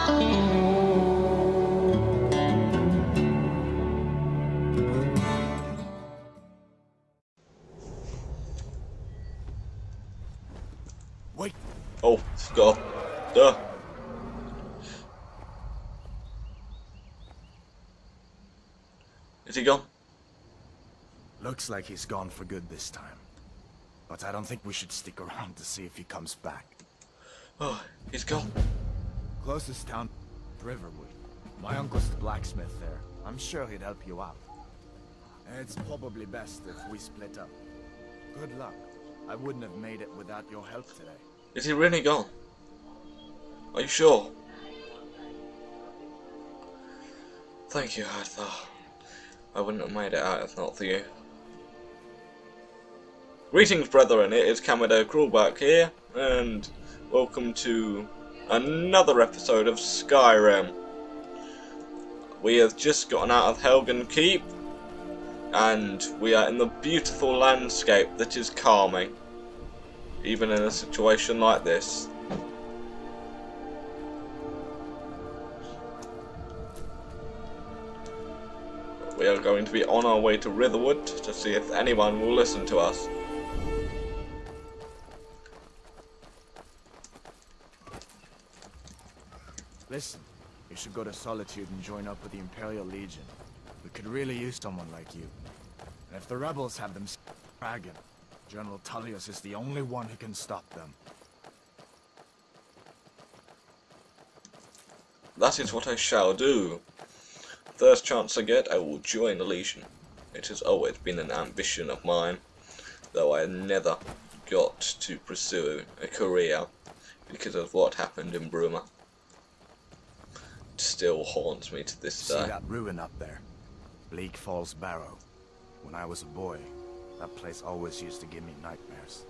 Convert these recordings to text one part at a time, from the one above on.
Wait. Oh, forgot. Duh. Is he gone? Looks like he's gone for good this time. But I don't think we should stick around to see if he comes back. Oh, he's gone. Closest town, Riverwood. My uncle's the blacksmith there. I'm sure he'd help you out. It's probably best if we split up. Good luck. I wouldn't have made it without your help today. Is he really gone? Are you sure? Thank you, Arthur. I wouldn't have made it out if not for you. Greetings, brethren. It is Camedyr Cruelbuck here, and welcome to another episode of Skyrim. We have just gotten out of Helgen Keep, and we are in the beautiful landscape that is calming, even in a situation like this. We are going to be on our way to Riverwood to see if anyone will listen to us. Listen, you should go to Solitude and join up with the Imperial Legion. We could really use someone like you. And if the rebels have them dragon, General Tullius is the only one who can stop them. That is what I shall do. First chance I get, I will join the Legion. It has always been an ambition of mine, though I never got to pursue a career because of what happened in Bruma. It still haunts me to this day. See that ruin up there? Bleak Falls Barrow. When I was a boy, that place always used to give me nightmares.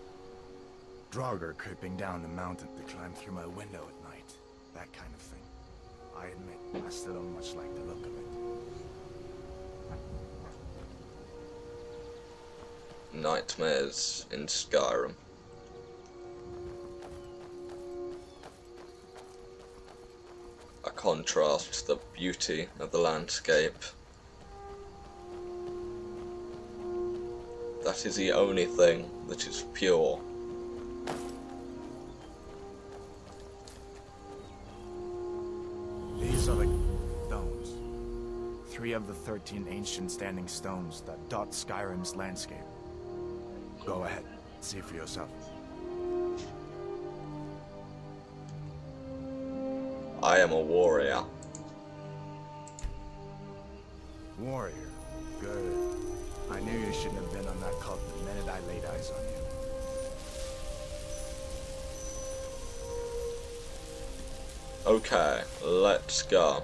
Draugr creeping down the mountain to climb through my window at night. That kind of thing. I admit, I still don't much like the look of it. Nightmares in Skyrim. A contrast to the beauty of the landscape. That is the only thing that is pure. These are the stones. 3 of the 13 ancient standing stones that dot Skyrim's landscape. Go ahead, see for yourself. I am a warrior. Warrior. Good. I knew you shouldn't have been on that cult the minute I laid eyes on you. Okay, let's go.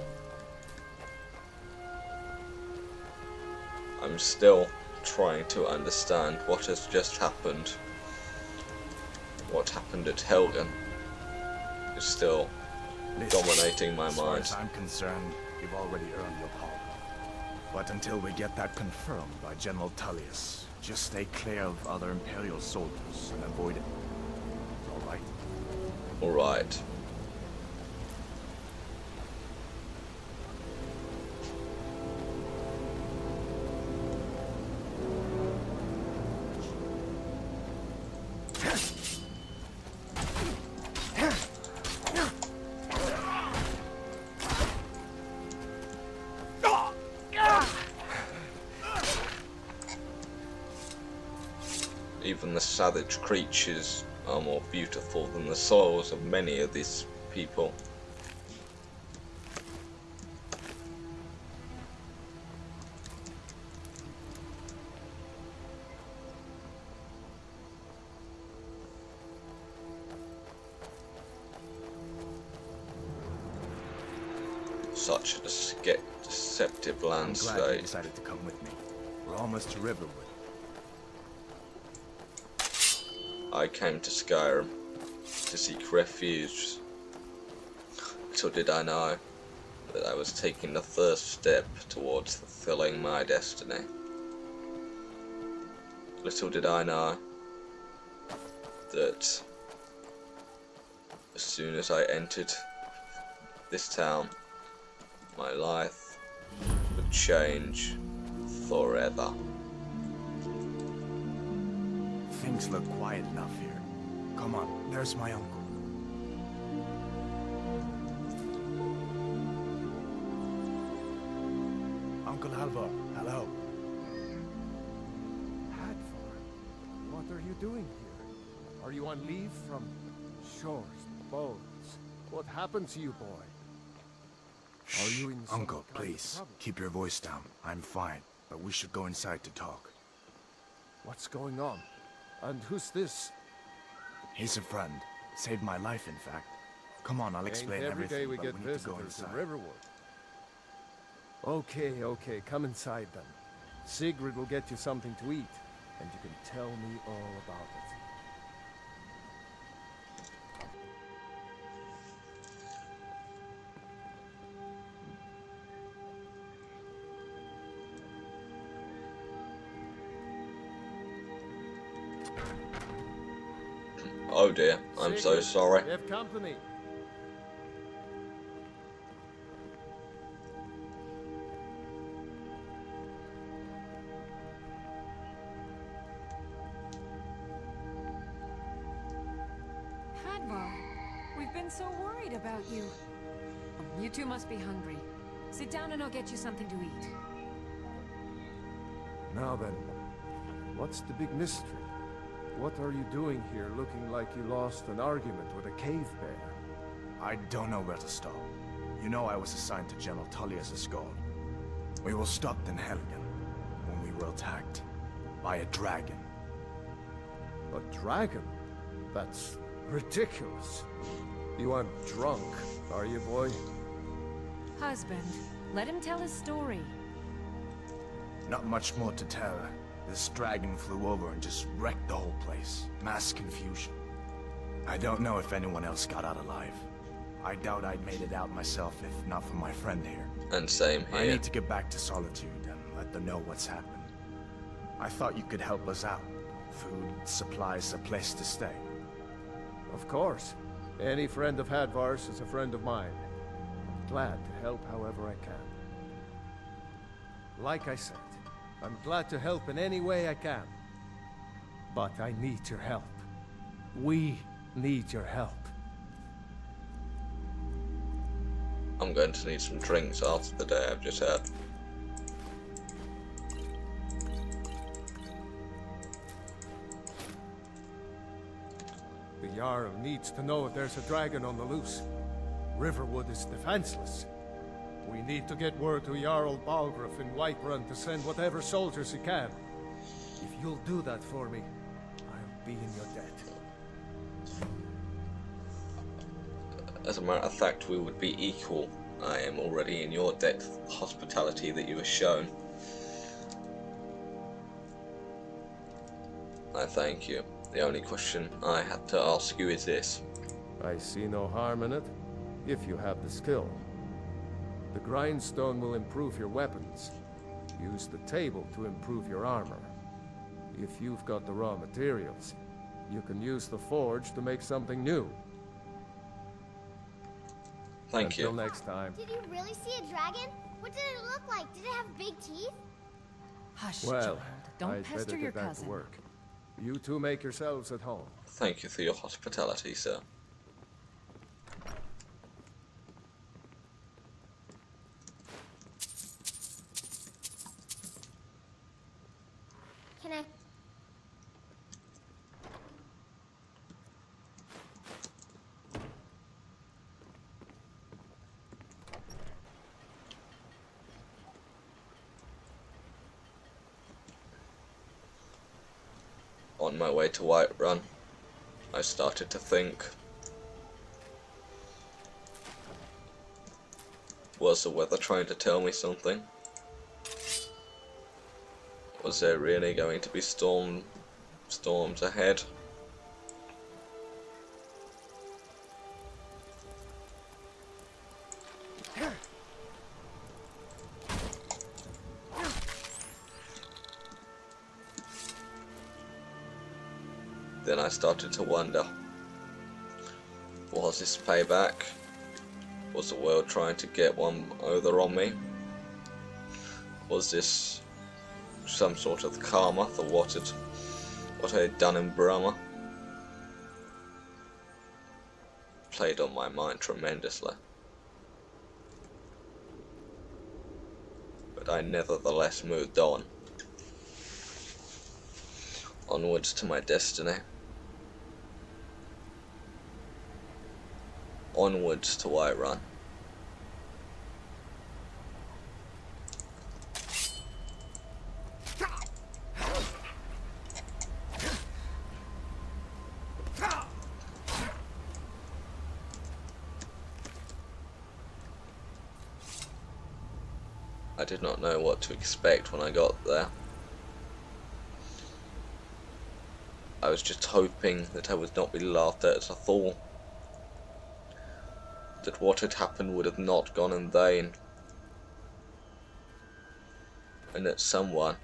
I'm still trying to understand what has just happened. What happened at Helgen is still dominating my mind. As far as I'm concerned, you've already earned your pardon. But until we get that confirmed by General Tullius, just stay clear of other Imperial soldiers and avoid it. Alright? Alright. Even the savage creatures are more beautiful than the souls of many of these people. Such a deceptive landscape. I'm glad you decided to come with me. We're almost to Riverwood. I came to Skyrim to seek refuge. Little did I know that I was taking the first step towards fulfilling my destiny. Little did I know that as soon as I entered this town, my life would change forever. Things look quiet enough here. Come on, there's my uncle. Uncle Halvor, hello. Hadvar, what are you doing here? Are you on leave from shores, bones? What happened to you, boy? Are you in some Uncle, kind of please, trouble? keep your voice down. I'm fine, but we should go inside to talk. What's going on? And who's this? He's a friend. Saved my life, in fact. Come on, I'll explain Ain't every everything, day we but get we need to go visitors to inside. Riverwood. Okay, come inside then. Sigrid will get you something to eat, and you can tell me all about it. Oh dear, I'm so Sigrid, sorry. you have company. Hadvar, we've been so worried about you. You two must be hungry. Sit down and I'll get you something to eat. Now then, what's the big mystery? What are you doing here looking like you lost an argument with a cave bear? I don't know where to start. You know I was assigned to General Tully as a Skald. We were stopped in Helgen when we were attacked by a dragon. A dragon? That's ridiculous. You aren't drunk, are you, boy? Husband, let him tell his story. Not much more to tell. This dragon flew over and just wrecked the whole place. Mass confusion. I don't know if anyone else got out alive. I doubt I'd made it out myself if not for my friend here. And same I here. need to get back to Solitude and let them know what's happened. I thought you could help us out. Food, supplies, a place to stay. Of course. Any friend of Hadvar's is a friend of mine. I'm glad to help however I can. Like I said, I'm glad to help in any way I can. But I need your help. We need your help. I'm going to need some drinks after the day I've just had. The Jarl needs to know if there's a dragon on the loose. Riverwood is defenseless. We need to get word to Jarl Balgruf in Whiterun to send whatever soldiers he can. If you'll do that for me, I'll be in your debt. As a matter of fact, we would be equal. I am already in your debt for the hospitality that you have shown. I thank you. The only question I had to ask you is this. I see no harm in it, if you have the skill. The grindstone will improve your weapons. Use the table to improve your armor. If you've got the raw materials, you can use the forge to make something new. Thank you. Until next time. Did you really see a dragon? What did it look like? Did it have big teeth? Hush, Well, child. Don't I'd pester better your get back cousin. to work. You two make yourselves at home. Thank you for your hospitality, sir. Can I? On my way to Whiterun, I started to think. Was the weather trying to tell me something? Was there really going to be storms ahead? Then I started to wonder, was this payback Was the world trying to get one over on me? Was this some sort of karma for what I had done in Brahma? Played on my mind tremendously. But I nevertheless moved on. Onwards to my destiny. Onwards to Whiterun. I did not know what to expect when I got there. I was just hoping that I would not be laughed at as a fool. That what had happened would have not gone in vain. And that someone,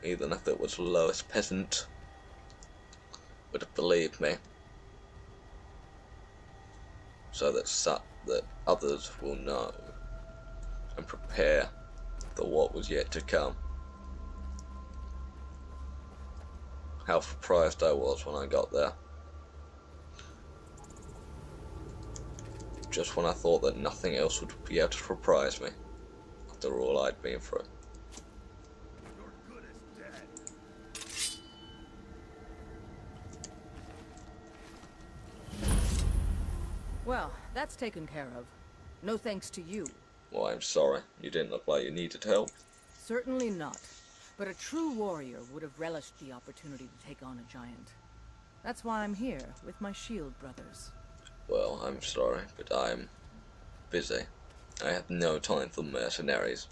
even if it was the lowest peasant, would have believed me. So that others will know and prepare for what was yet to come. How surprised I was when I got there. Just when I thought that nothing else would be able to surprise me, after all I'd been through. Well, that's taken care of. No thanks to you. Well, I'm sorry. You didn't look like you needed help. Certainly not. But a true warrior would have relished the opportunity to take on a giant. That's why I'm here, with my shield brothers. Well, I'm sorry, but I'm busy. I have no time for mercenaries.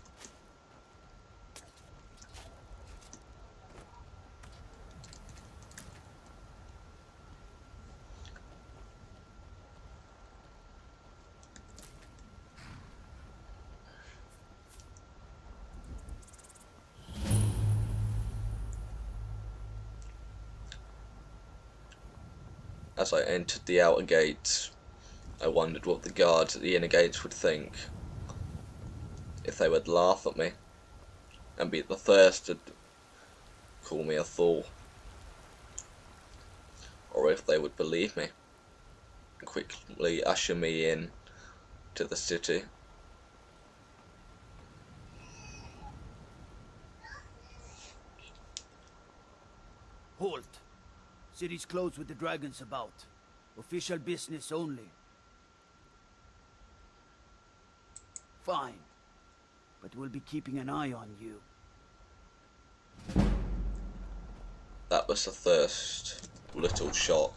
As I entered the outer gates, I wondered what the guards at the inner gates would think. If they would laugh at me, and be the first to call me a fool. Or if they would believe me, and quickly usher me in to the city. Halt! City's closed with the dragons about. Official business only. Fine. But we'll be keeping an eye on you. That was the first little shock.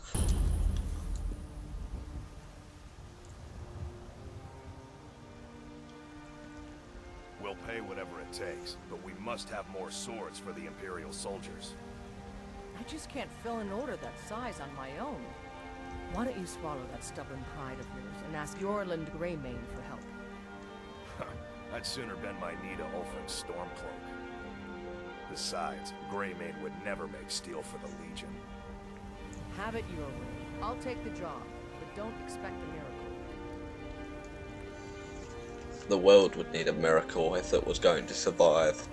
We'll pay whatever it takes, but we must have more swords for the Imperial soldiers. I just can't fill an order that size on my own. Why don't you swallow that stubborn pride of yours and ask Yorland Greymane for help? I'd sooner bend my knee to Ulfric's Stormcloak. Besides, Greymane would never make steel for the Legion. Have it your way. I'll take the job, but don't expect a miracle. The world would need a miracle if it was going to survive.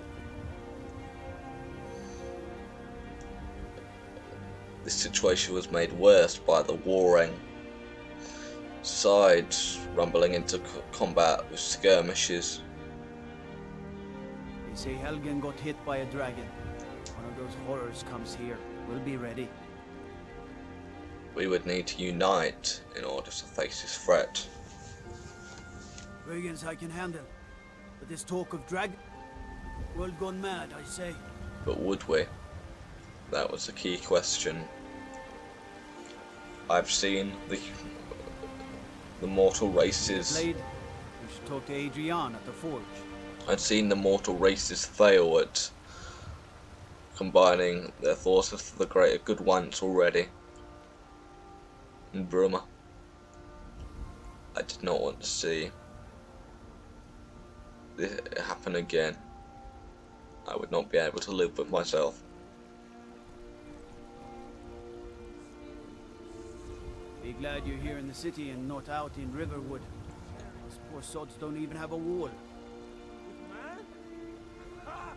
This situation was made worse by the warring sides rumbling into combat with skirmishes. They say Helgen got hit by a dragon. One of those horrors comes here. We'll be ready. We would need to unite in order to face this threat. Dragons I can handle. But this talk of world gone mad, I say. But would we? That was the key question. I've seen the mortal races. Blade, you should talk to Adrian at the forge. I've seen the mortal races fail at combining their forces for the greater good once already. In Bruma, I did not want to see this happen again. I would not be able to live with myself. Be glad you're here in the city and not out in Riverwood. Must Poor sods don't even have a wall. Man? Ha!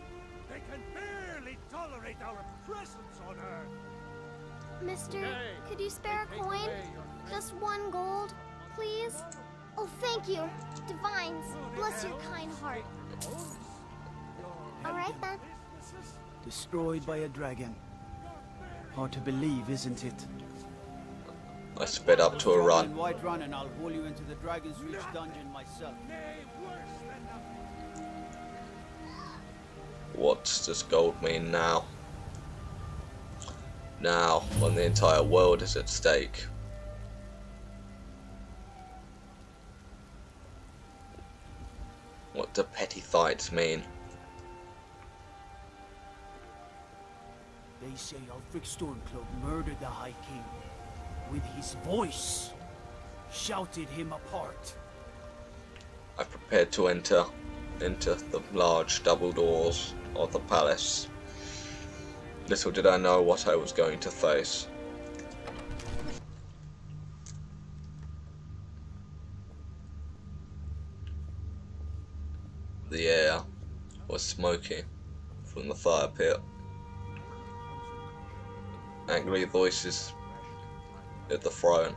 They can barely tolerate our presence on Earth. Mister, could you spare a coin? Just 1 gold, please? Oh, thank you. Divines, bless your kind heart. Alright then. Destroyed by a dragon. Hard to believe, isn't it? I sped up to a run. Whiterun, and I'll haul you into the Dragon's Reach dungeon myself. What does gold mean now? Now, when the entire world is at stake. What do petty fights mean? They say Ulfric Stormcloak murdered the High King. With his voice, shouted him apart. I prepared to enter the large double doors of the palace. Little did I know what I was going to face. The air was smoky from the fire pit. Angry voices at the throne.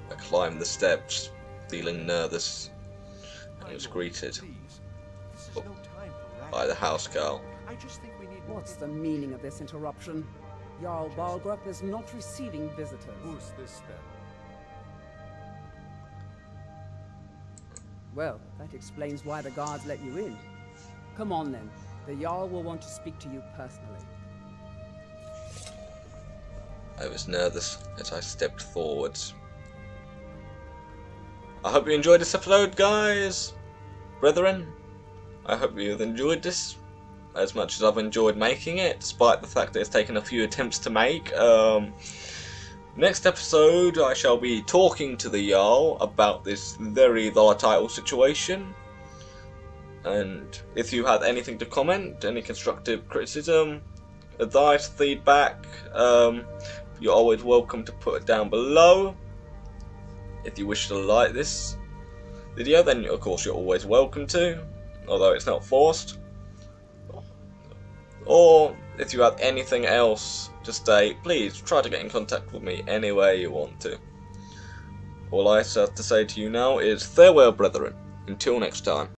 I climbed the steps, feeling nervous, and was greeted by the house girl. What's the meaning of this interruption? Jarl Balgruf is not receiving visitors. Who's this then? Well, that explains why the guards let you in. Come on then. The Jarl will want to speak to you personally. I was nervous as I stepped forwards. I hope you enjoyed this episode, guys. Brethren, I hope you've enjoyed this as much as I've enjoyed making it, despite the fact that it's taken a few attempts to make. Next episode, I shall be talking to the Jarl about this very volatile situation. And if you have anything to comment, any constructive criticism, advice, feedback, you're always welcome to put it down below. If you wish to like this video, then of course you're always welcome to, although it's not forced. Or if you have anything else to say, please try to get in contact with me any way you want to. All I have to say to you now is farewell, brethren. Until next time.